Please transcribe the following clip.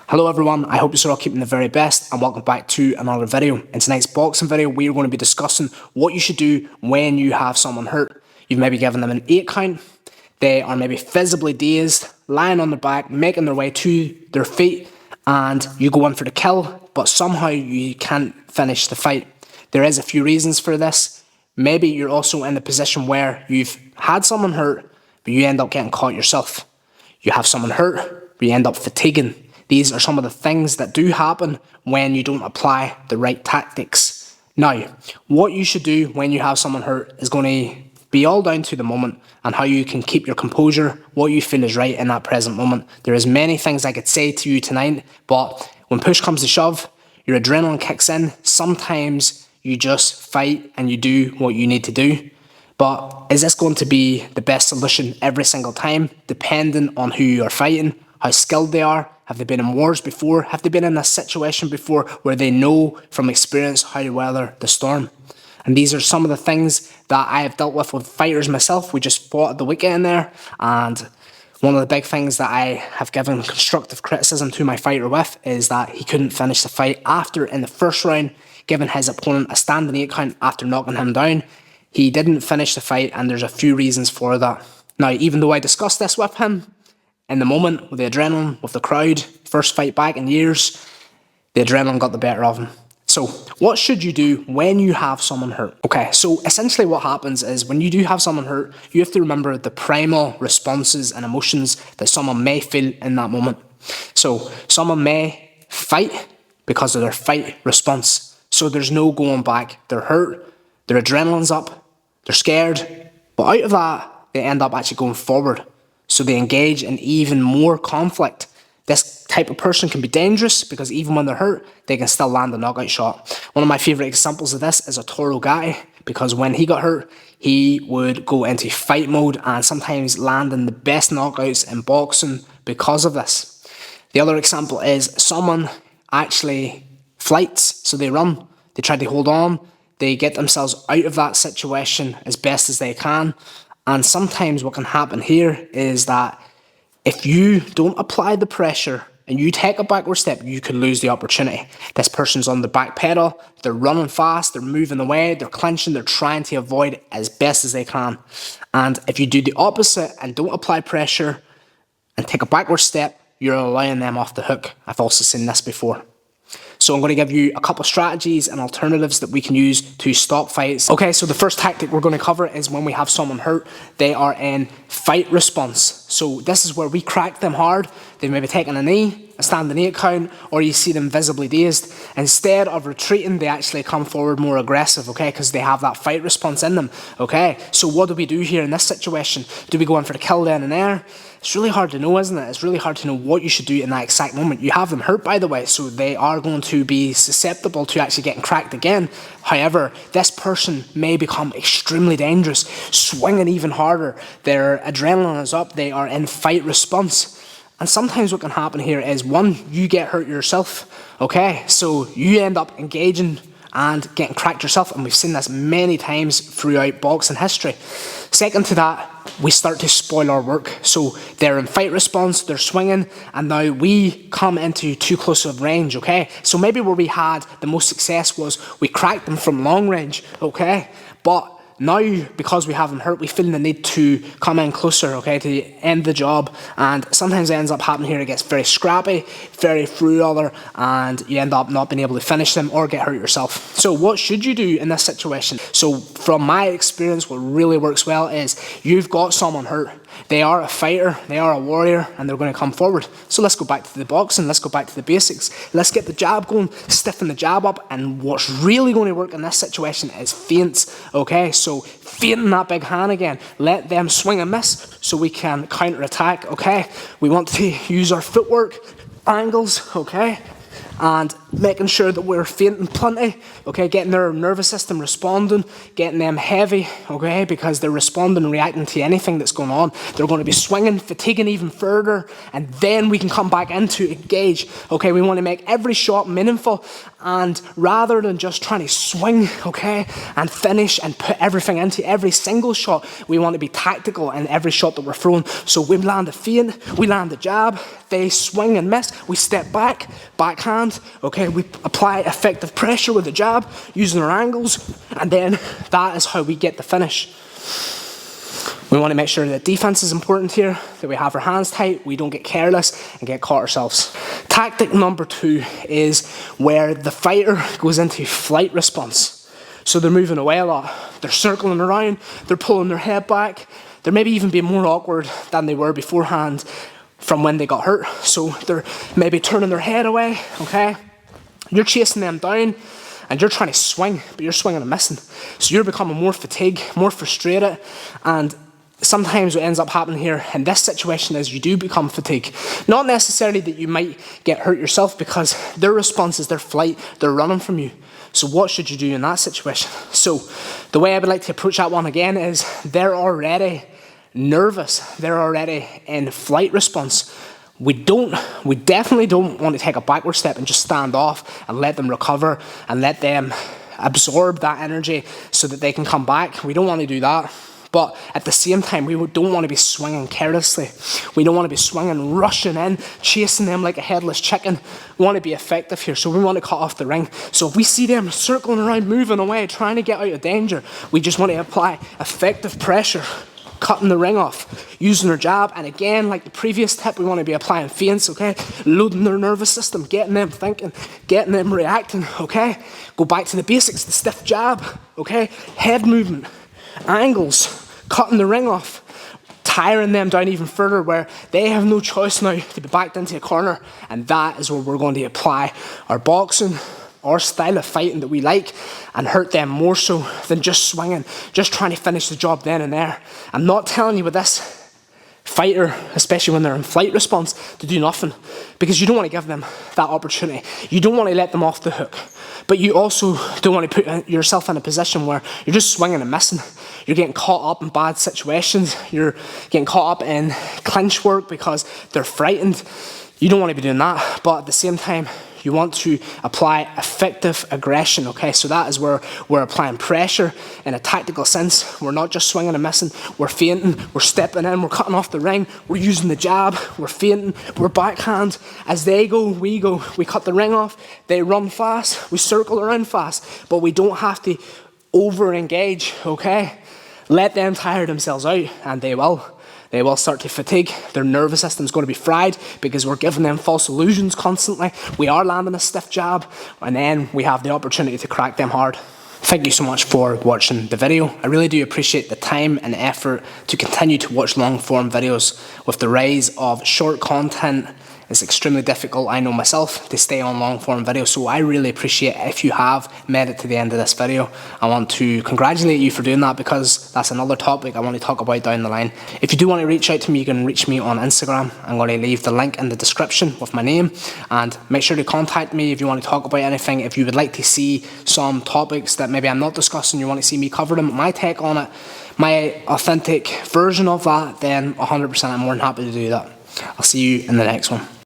Hello everyone, I hope you're all keeping the very best and welcome back to another video. In tonight's boxing video, we are going to be discussing what you should do when you have someone hurt. You've maybe given them an 8 count, they are maybe visibly dazed, lying on their back, making their way to their feet, and you go in for the kill, but somehow you can't finish the fight. There is a few reasons for this. Maybe you're also in the position where you've had someone hurt, but you end up getting caught yourself. You have someone hurt, but you end up fatiguing. These are some of the things that do happen when you don't apply the right tactics. Now, what you should do when you have someone hurt is going to be all down to the moment and how you can keep your composure, what you feel is right in that present moment. There is many things I could say to you tonight, but when push comes to shove, your adrenaline kicks in. Sometimes you just fight and you do what you need to do. But is this going to be the best solution every single time, depending on who you are fighting, how skilled they are? Have they been in wars before? Have they been in a situation before where they know from experience how to weather the storm? And these are some of the things that I have dealt with fighters myself. We just fought at the weekend there, and one of the big things that I have given constructive criticism to my fighter with is that he couldn't finish the fight after, in the first round, giving his opponent a standing 8 count after knocking him down. He didn't finish the fight, and there's a few reasons for that. Now, even though I discussed this with him, in the moment, with the adrenaline, with the crowd, first fight back in years, the adrenaline got the better of him. So, what should you do when you have someone hurt? Okay, so essentially what happens is when you do have someone hurt, you have to remember the primal responses and emotions that someone may feel in that moment. So, someone may fight because of their fight response. So there's no going back. They're hurt, their adrenaline's up, they're scared, but out of that, they end up actually going forward. So they engage in even more conflict. This type of person can be dangerous because even when they're hurt, they can still land a knockout shot. One of my favourite examples of this is a Toro guy, because when he got hurt, he would go into fight mode and sometimes land in the best knockouts in boxing because of this. The other example is someone actually flights, so they run, they try to hold on, they get themselves out of that situation as best as they can. And sometimes what can happen here is that if you don't apply the pressure and you take a backward step, you could lose the opportunity. This person's on the back pedal, they're running fast, they're moving away, they're clenching, they're trying to avoid as best as they can. And if you do the opposite and don't apply pressure and take a backward step, you're allowing them off the hook. I've also seen this before. So I'm going to give you a couple of strategies and alternatives that we can use to stop fights. Okay, so the first tactic we're going to cover is when we have someone hurt, they are in fight response. So this is where we crack them hard. They've maybe taken a knee, a standing 8 count, or you see them visibly dazed. Instead of retreating, they actually come forward more aggressive, okay, because they have that fight response in them, okay? So what do we do here in this situation? Do we go in for the kill then and there? It's really hard to know, isn't it? It's really hard to know what you should do in that exact moment. You have them hurt, by the way, so they are going to be susceptible to actually getting cracked again. However, this person may become extremely dangerous, swinging even harder. Their adrenaline is up. They are in fight response. And sometimes what can happen here is, one, you get hurt yourself, okay? So you end up engaging and getting cracked yourself, and we've seen this many times throughout boxing history. Second to that, we start to spoil our work. So they're in fight response, they're swinging, and now we come into too close of range, okay? So maybe where we had the most success was we cracked them from long range, okay? But now, because we have them hurt, we feel the need to come in closer, okay, to end the job. And sometimes it ends up happening here, it gets very scrappy, very through and you end up not being able to finish them or get hurt yourself. So what should you do in this situation? So from my experience, what really works well is you've got someone hurt. They are a fighter, they are a warrior, and they're going to come forward. So let's go back to the boxing, let's go back to the basics. Let's get the jab going, stiffen the jab up, and what's really going to work in this situation is feints, okay? So feinting that big hand again, let them swing and miss so we can counter-attack, okay? We want to use our footwork, angles, okay? and making sure that we're fainting plenty, okay, getting their nervous system responding, getting them heavy, okay, because they're responding and reacting to anything that's going on. They're going to be swinging, fatiguing even further, and then we can come back into engage, okay. We want to make every shot meaningful, and rather than just trying to swing, okay, and finish and put everything into every single shot, we want to be tactical in every shot that we're throwing. So we land a feint, we land a jab, they swing and miss, we step back, backhand, okay, we apply effective pressure with the jab, using our angles, and then that is how we get the finish. We want to make sure that defense is important here, that we have our hands tight, we don't get careless and get caught ourselves. Tactic number 2 is where the fighter goes into flight response. So they're moving away a lot, they're circling around, they're pulling their head back, they're maybe even being more awkward than they were beforehand from when they got hurt. So they're maybe turning their head away, okay? You're chasing them down and you're trying to swing, but you're swinging and missing. So you're becoming more fatigued, more frustrated, and sometimes what ends up happening here in this situation is you do become fatigued. Not necessarily that you might get hurt yourself, because their response is their flight, they're running from you. So what should you do in that situation? So the way I would like to approach that one again is they're already nervous, they're already in flight response. We definitely don't want to take a backward step and just stand off and let them recover and let them absorb that energy so that they can come back. We don't want to do that. But at the same time, we don't want to be swinging carelessly. We don't want to be swinging, rushing in, chasing them like a headless chicken. We want to be effective here, so we want to cut off the ring. So if we see them circling around, moving away, trying to get out of danger, we just want to apply effective pressure, cutting the ring off, using our jab. And again, like the previous tip, we want to be applying feints, okay? Loading their nervous system, getting them thinking, getting them reacting, okay? Go back to the basics, the stiff jab, okay? Head movement, angles, cutting the ring off, tiring them down even further where they have no choice now to be backed into a corner. And that is where we're going to apply our boxing, our style of fighting that we like, and hurt them more so than just swinging, just trying to finish the job then and there. I'm not telling you with this fighter, especially when they're in flight response, to do nothing, because you don't want to give them that opportunity. You don't want to let them off the hook, but you also don't want to put yourself in a position where you're just swinging and missing. You're getting caught up in bad situations. You're getting caught up in clinch work because they're frightened. You don't want to be doing that, but at the same time, you want to apply effective aggression, okay? So that is where we're applying pressure in a tactical sense. We're not just swinging and missing. We're feinting, we're stepping in, we're cutting off the ring, we're using the jab, we're feinting, we're backhand. As they go, we cut the ring off, they run fast, we circle around fast, but we don't have to over-engage, okay? Let them tire themselves out, and they will. They will start to fatigue. Their nervous system is going to be fried because we're giving them false illusions constantly. We are landing a stiff jab, and then we have the opportunity to crack them hard. Thank you so much for watching the video. I really do appreciate the time and effort to continue to watch long form videos. With the rise of short content, it's extremely difficult, I know myself, to stay on long form videos, so I really appreciate it if you have made it to the end of this video. I want to congratulate you for doing that, because that's another topic I want to talk about down the line. If you do want to reach out to me, you can reach me on Instagram. I'm going to leave the link in the description with my name, and make sure to contact me if you want to talk about anything. If you would like to see some topics that maybe I'm not discussing, you want to see me cover them, my take on it, my authentic version of that, then 100% I'm more than happy to do that. I'll see you in the next one.